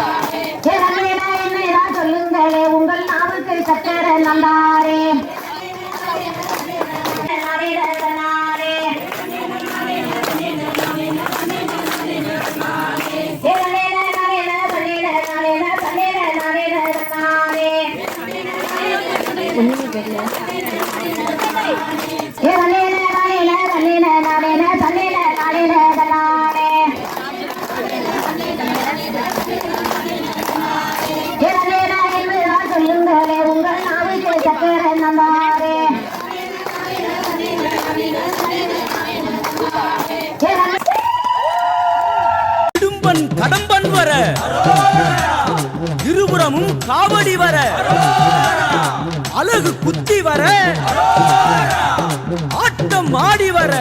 என்னதான் சொல்லுங்களே உங்கள் நாவுக்கு சக்கர நந்தாரே சொல்லுங்களே உங்கள் நாவுக்கு சக்கர நந்தாரே கடம்பன் வர இருபுறமும் காவடி வர அழகு குத்தி வர ஆட்டம் ஆடி வர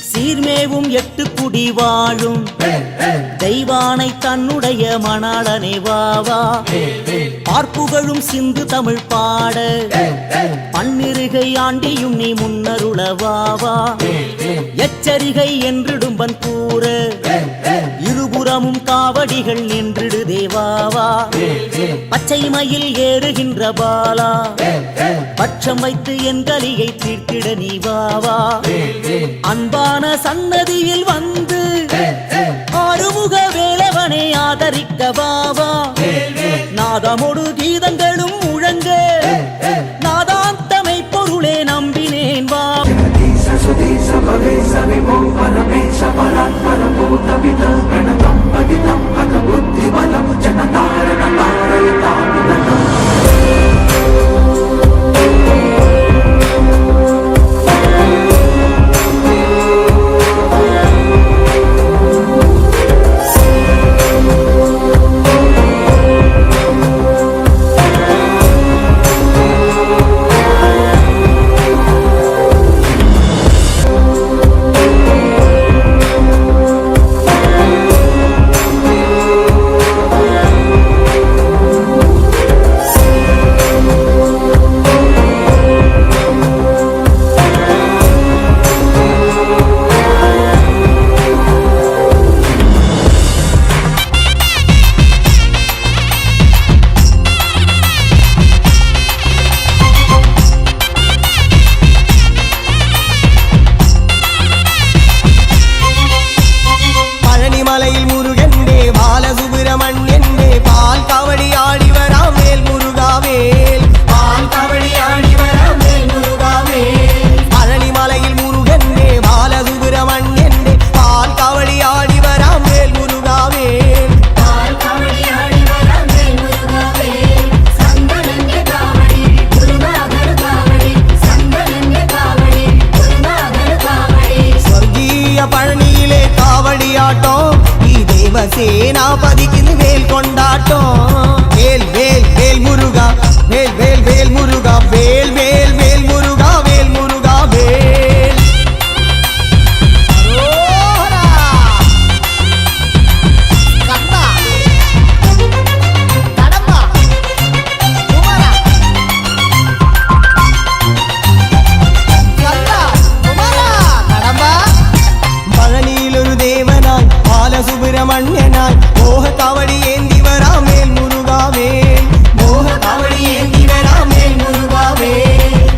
சீர்மேவும் 8 குடி வாழும் தெய்வானை தன்னுடைய மணாளனே வாவா பார்ப்புகழும் சிந்து தமிழ் பாட பன்னிருகை ஆண்டியும் நீ முன்னருள வாவா எச்சரிகை என்றிடும்பன் கூற இருபுறமும் காவடிகள் நின்றிடு தேவாவா பச்சை மயில் ஏறுகின்ற பாலா பட்சம் வைத்து என் கலியை தீர்த்திட நீ வாவா அன்பான சன்னதியில் வந்து ஆறுமுக வேலவனை ஆதரிக்க வாவா நாதமொடு கீதங்களும் முழங்க நாதாந்தமை பொருளே நம்பினேன் வா சேனாபதிக்கு வேல் கொண்டாட்டம் வேல் வேல் வேல் முருகா வேல் வேல் வேல் முருகா வேல் வேல் வேல் முருகா வேல் முருகா வேல் கந்தா கடம்பா குமாரா கந்தா குமாரா கடம்பா பழனியில் ஒரு தேவனாய் பாலசுப்பிரமணியனாய் மோக காவடி ஏந்தி வரா மேல் முருகாவே மோக காவடி ஏந்தி வரா மேல் முருகாவே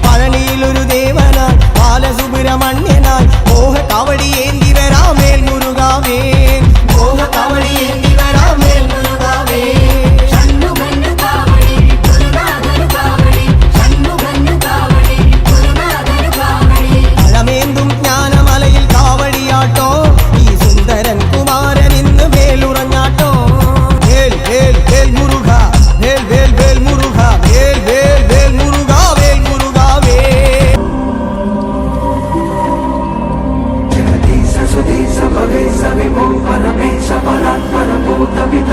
பழனியில் ஒரு தேவனாய் பாலசுப்பிரமணியனாய் மோக காவடி ஏந்தி வரா மேல் முருகாவே மோக காவடி ஏந்தி வரா மேல் முருகாவே பழமேந்தும் ஞானமலையில் காவடியாட்டம் நீ சுந்தரன் குமாரன் இன்னு வேலுறஞ்சாட்டம் வேல் வேல் வேல் முருகா வேல் வேல் வேல் முருகா வேல் வேல் வேல் முருகா வேல் முருகா வேல் ஜெகதீச சுதீச பவேச விமோ பரமேச பராத்பர பூத வித